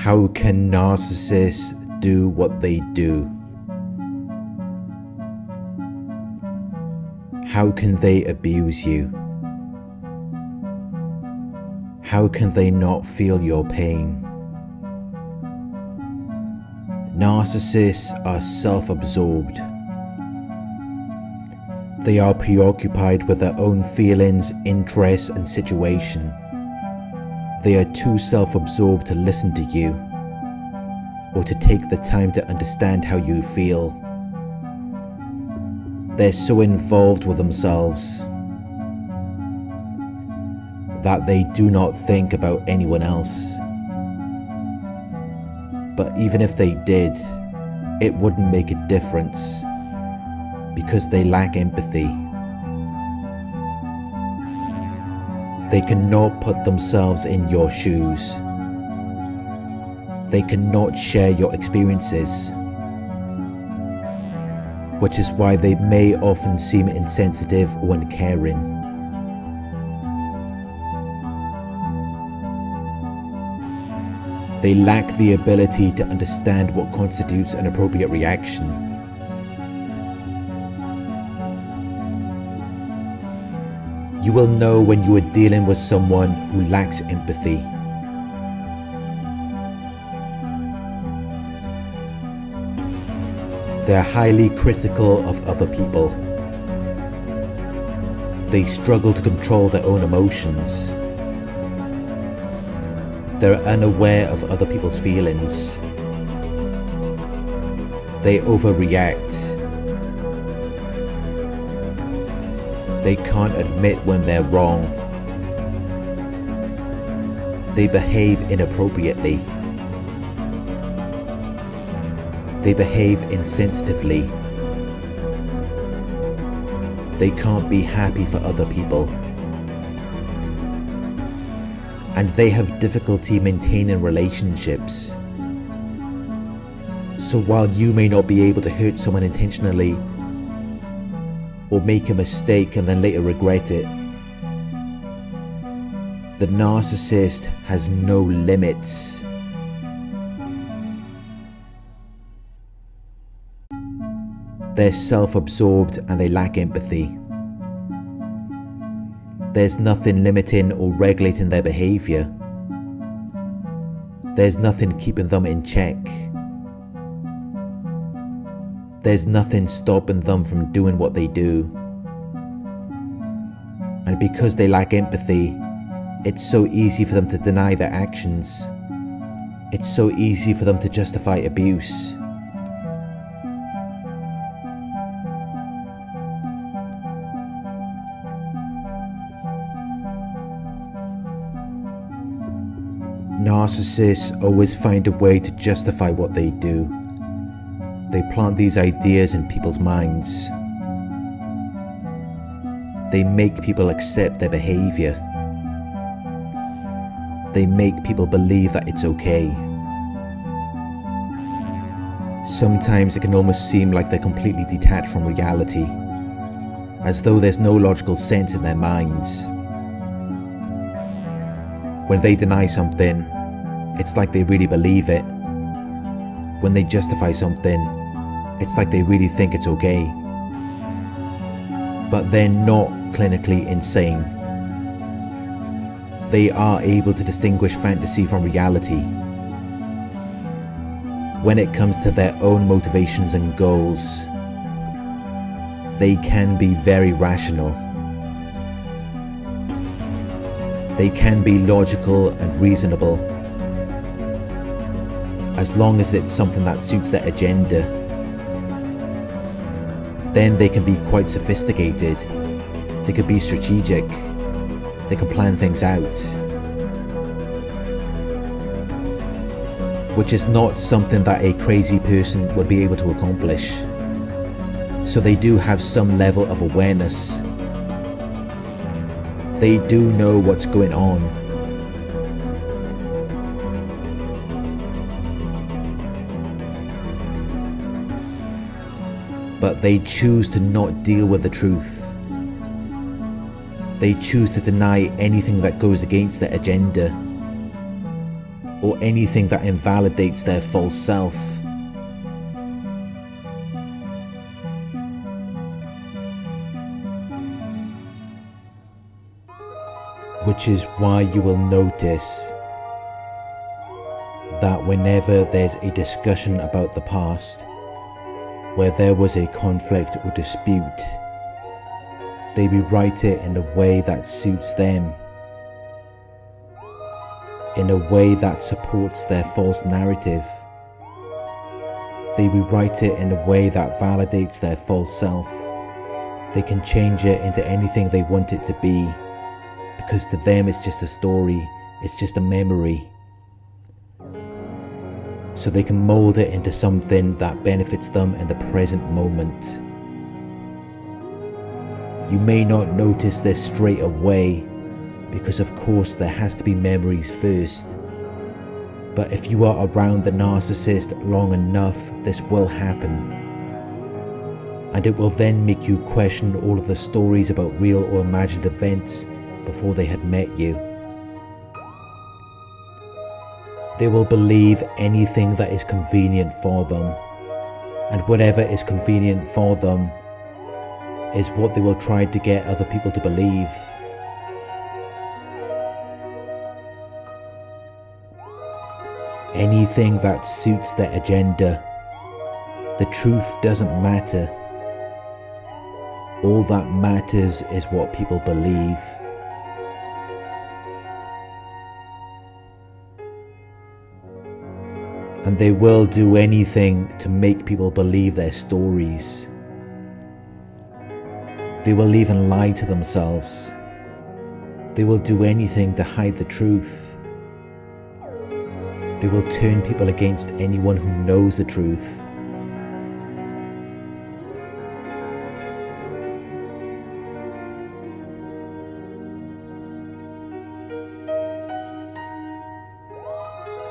How can narcissists do what they do? How can they abuse you? How can they not feel your pain? Narcissists are self-absorbed. They are preoccupied with their own feelings, interests, and situation. They are too self-absorbed to listen to you or to take the time to understand how you feel. They're so involved with themselves that they do not think about anyone else. But even if they did, it wouldn't make a difference because they lack empathy. They cannot put themselves in your shoes. They cannot share your experiences, which is why they may often seem insensitive or uncaring. They lack the ability to understand what constitutes an appropriate reaction. You will know when you are dealing with someone who lacks empathy. They're highly critical of other people. They struggle to control their own emotions. They're unaware of other people's feelings. They overreact. They can't admit when they're wrong. They behave inappropriately. They behave insensitively. They can't be happy for other people. And they have difficulty maintaining relationships. So while you may not be able to hurt someone intentionally, or make a mistake and then later regret it, the narcissist has no limits. They're self-absorbed and they lack empathy. There's nothing limiting or regulating their behavior. There's nothing keeping them in check. There's nothing stopping them from doing what they do. And because they lack empathy, it's so easy for them to deny their actions. It's so easy for them to justify abuse. Narcissists always find a way to justify what they do. They plant these ideas in people's minds. They make people accept their behavior. They make people believe that it's okay. Sometimes it can almost seem like they're completely detached from reality, as though there's no logical sense in their minds. When they deny something, it's like they really believe it. When they justify something, it's like they really think it's okay. But they're not clinically insane. They are able to distinguish fantasy from reality. When it comes to their own motivations and goals, they can be very rational. They can be logical and reasonable, as long as it's something that suits their agenda. Then they can be quite sophisticated. They can be strategic. They can plan things out, which is not something that a crazy person would be able to accomplish. So they do have some level of awareness. They do know what's going on. But they choose to not deal with the truth. They choose to deny anything that goes against their agenda, or anything that invalidates their false self. Which is why you will notice that whenever there's a discussion about the past, where there was a conflict or dispute, they rewrite it in a way that suits them, in a way that supports their false narrative. They rewrite it in a way that validates their false self. They can change it into anything they want it to be, because to them it's just a story, it's just a memory. So they can mold it into something that benefits them in the present moment. You may not notice this straight away, because of course there has to be memories first. But if you are around the narcissist long enough, this will happen. And it will then make you question all of the stories about real or imagined events before they had met you. They will believe anything that is convenient for them, and whatever is convenient for them is what they will try to get other people to believe. Anything that suits their agenda. The truth doesn't matter. All that matters is what people believe. And they will do anything to make people believe their stories. They will even lie to themselves. They will do anything to hide the truth. They will turn people against anyone who knows the truth.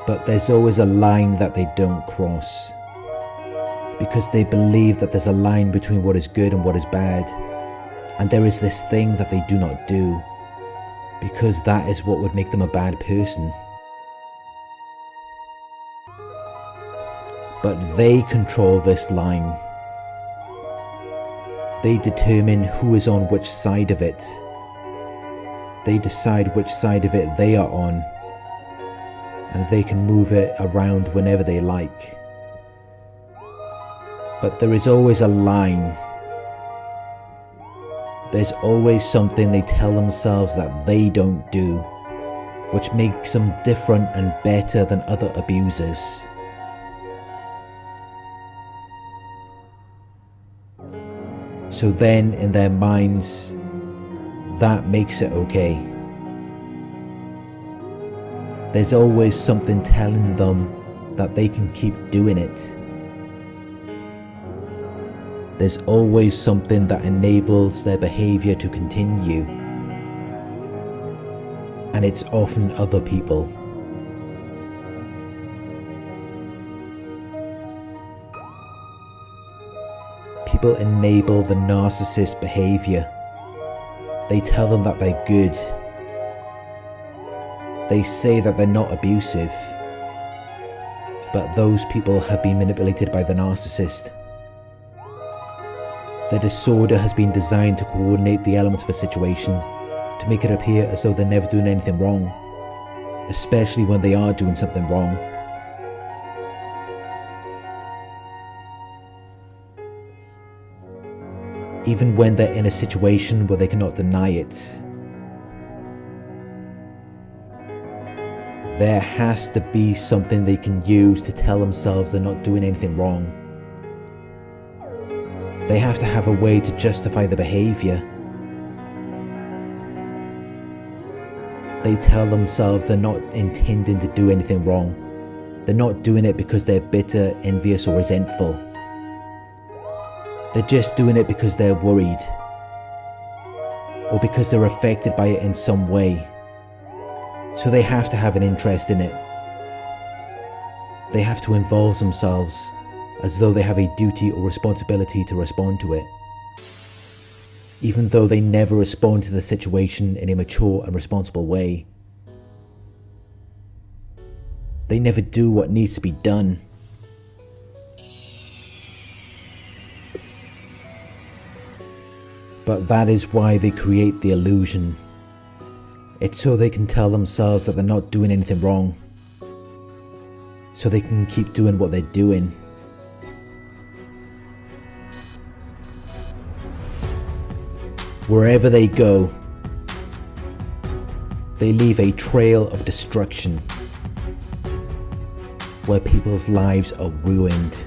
But there's always a line that they don't cross, because they believe that there's a line between what is good and what is bad, and there is this thing that they do not do, because that is what would make them a bad person. But they control this line. They determine who is on which side of it. They decide which side of it they are on, and they can move it around whenever they like. But there is always a line. There's always something they tell themselves that they don't do, which makes them different and better than other abusers. So then, in their minds, that makes it okay. There's always something telling them that they can keep doing it. There's always something that enables their behavior to continue. And it's often other people. People enable the narcissist behavior. They tell them that they're good. They say that they're not abusive. But those people have been manipulated by the narcissist. The disorder has been designed to coordinate the elements of a situation to make it appear as though they're never doing anything wrong, especially when they are doing something wrong. Even when they're in a situation where they cannot deny it. There has to be something they can use to tell themselves they're not doing anything wrong. They have to have a way to justify the behavior. They tell themselves they're not intending to do anything wrong. They're not doing it because they're bitter, envious, or resentful. They're just doing it because they're worried, or because they're affected by it in some way. So they have to have an interest in it. They have to involve themselves as though they have a duty or responsibility to respond to it, even though they never respond to the situation in a mature and responsible way. They never do what needs to be done. But that is why they create the illusion. It's so they can tell themselves that they're not doing anything wrong. So they can keep doing what they're doing. Wherever they go, they leave a trail of destruction where people's lives are ruined.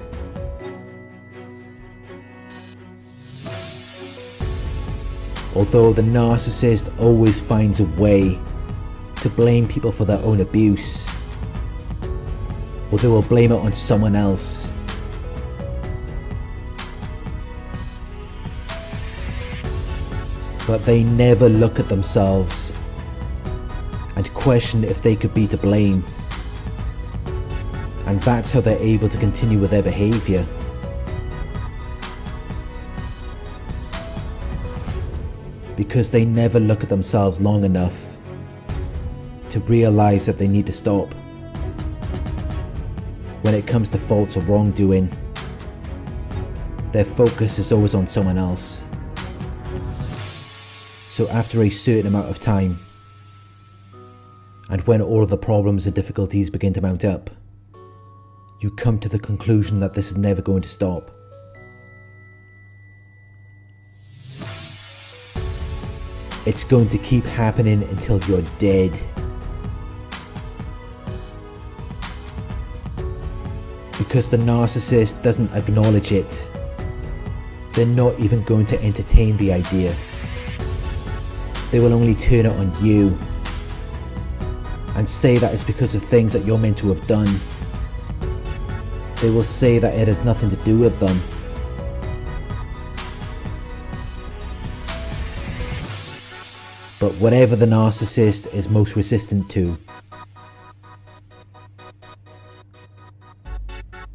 Although the narcissist always finds a way to blame people for their own abuse, or they will blame it on someone else. But they never look at themselves and question if they could be to blame. And that's how they're able to continue with their behavior. Because they never look at themselves long enough to realize that they need to stop. When it comes to faults or wrongdoing, their focus is always on someone else. So after a certain amount of time, and when all of the problems and difficulties begin to mount up, you come to the conclusion that this is never going to stop. It's going to keep happening until you're dead. Because the narcissist doesn't acknowledge it, they're not even going to entertain the idea. They will only turn it on you and say that it's because of things that you're meant to have done. They will say that it has nothing to do with them. But whatever the narcissist is most resistant to,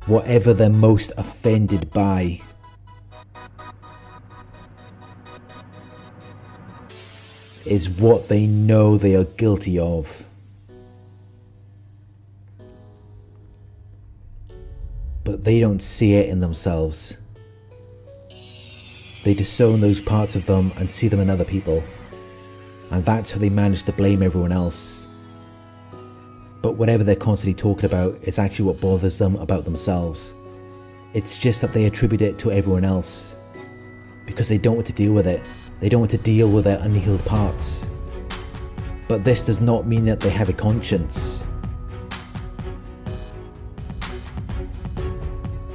whatever they're most offended by, is what they know they are guilty of. But they don't see it in themselves. They disown those parts of them and see them in other people. And that's how they manage to blame everyone else. But whatever they're constantly talking about is actually what bothers them about themselves. It's just that they attribute it to everyone else because they don't want to deal with it. They don't want to deal with their unhealed parts. But this does not mean that they have a conscience.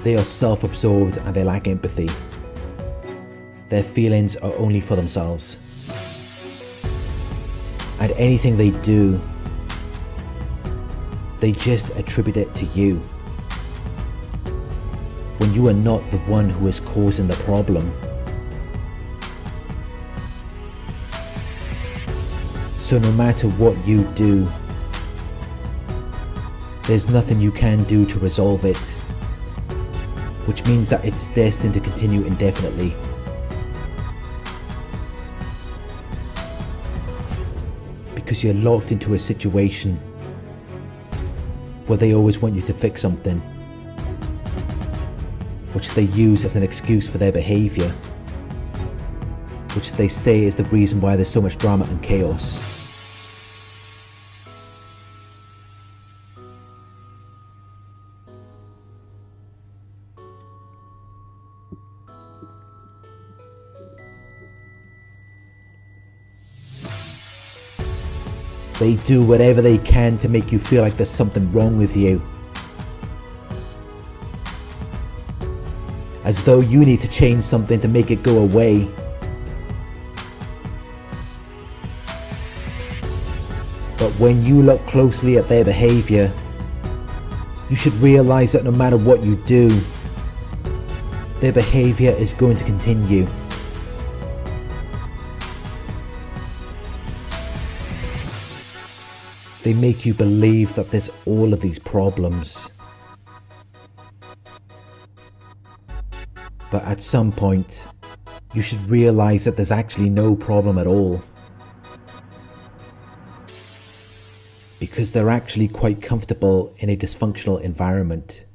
They are self-absorbed and they lack empathy. Their feelings are only for themselves. And anything they do, they just attribute it to you. When you are not the one who is causing the problem. So no matter what you do, there's nothing you can do to resolve it. Which means that it's destined to continue indefinitely. Because you're locked into a situation where they always want you to fix something, which they use as an excuse for their behaviour, which they say is the reason why there's so much drama and chaos. They do whatever they can to make you feel like there's something wrong with you. As though you need to change something to make it go away. But when you look closely at their behaviour, you should realise that no matter what you do, their behaviour is going to continue. They make you believe that there's all of these problems. But at some point, you should realize that there's actually no problem at all. Because because they're actually quite comfortable in a dysfunctional environment.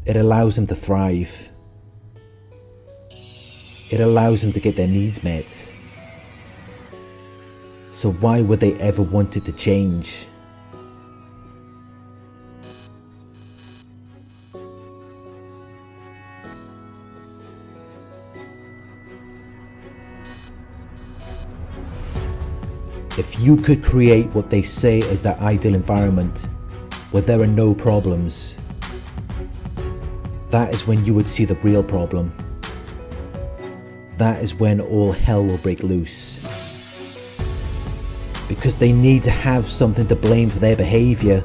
It allows them to thrive. It allows them to get their needs met. So why would they ever want it to change? If you could create what they say is their ideal environment, where there are no problems, that is when you would see the real problem. That is when all hell will break loose. Because they need to have something to blame for their behaviour.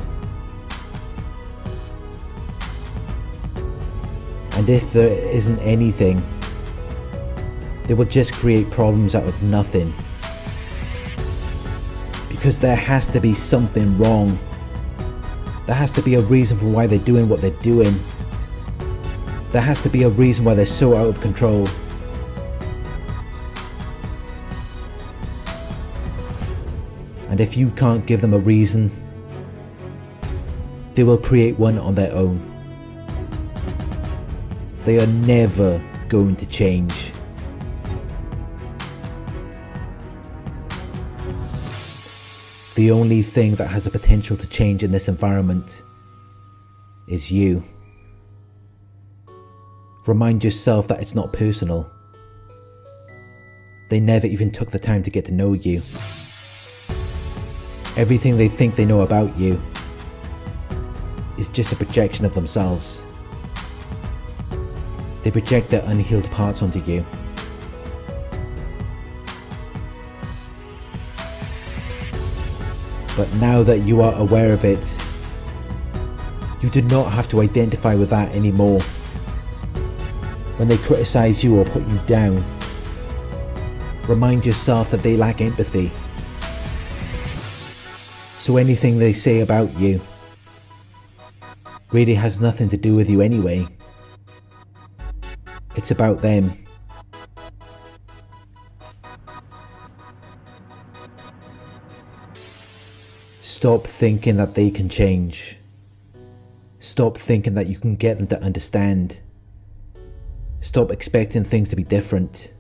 And if there isn't anything, they will just create problems out of nothing. Because there has to be something wrong. There has to be a reason for why they're doing what they're doing. There has to be a reason why they're so out of control. And if you can't give them a reason, they will create one on their own. They are never going to change. The only thing that has a potential to change in this environment is you. Remind yourself that it's not personal. They never even took the time to get to know you. Everything they think they know about you is just a projection of themselves. They project their unhealed parts onto you. But now that you are aware of it, you do not have to identify with that anymore. When they criticize you or put you down, remind yourself that they lack empathy. So anything they say about you really has nothing to do with you anyway. It's about them. Stop thinking that they can change. Stop thinking that you can get them to understand. Stop expecting things to be different.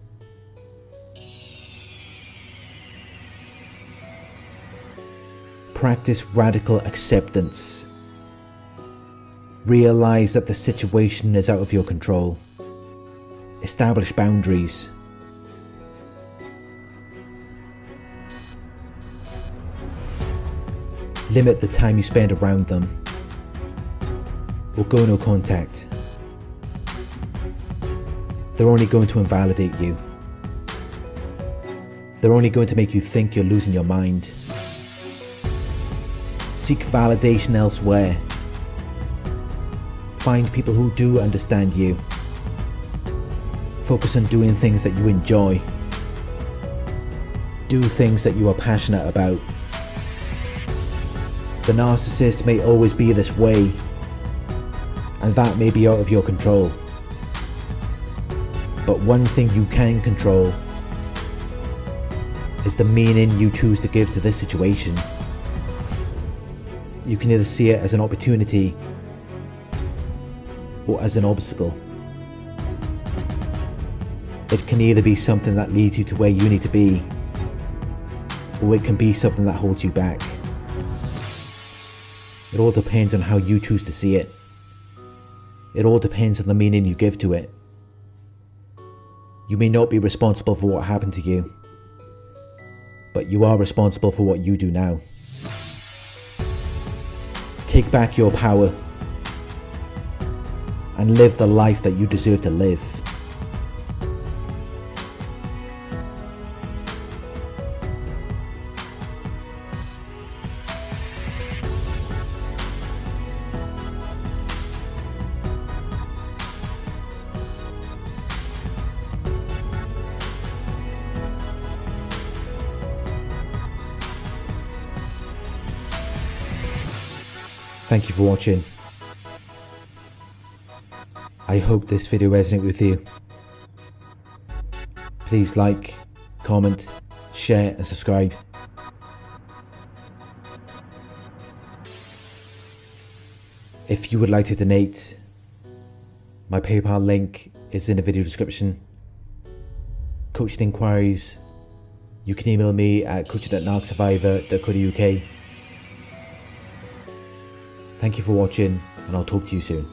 Practice radical acceptance. Realize that the situation is out of your control. Establish boundaries. Limit the time you spend around them, or go no contact. They're only going to invalidate you. They're only going to make you think you're losing your mind. Seek validation elsewhere. Find people who do understand you. Focus on doing things that you enjoy. Do things that you are passionate about. The narcissist may always be this way, and that may be out of your control. But one thing you can control is the meaning you choose to give to this situation. You can either see it as an opportunity or as an obstacle. It can either be something that leads you to where you need to be, or it can be something that holds you back. It all depends on how you choose to see it. It all depends on the meaning you give to it. You may not be responsible for what happened to you, but you are responsible for what you do now. Take back your power and live the life that you deserve to live. Thank you for watching. I hope this video resonated with you. Please like, comment, share and subscribe. If you would like to donate, my PayPal link is in the video description. Coaching inquiries, you can email me at coaching@narcsurvivor.co.uk. Thank you for watching, and I'll talk to you soon.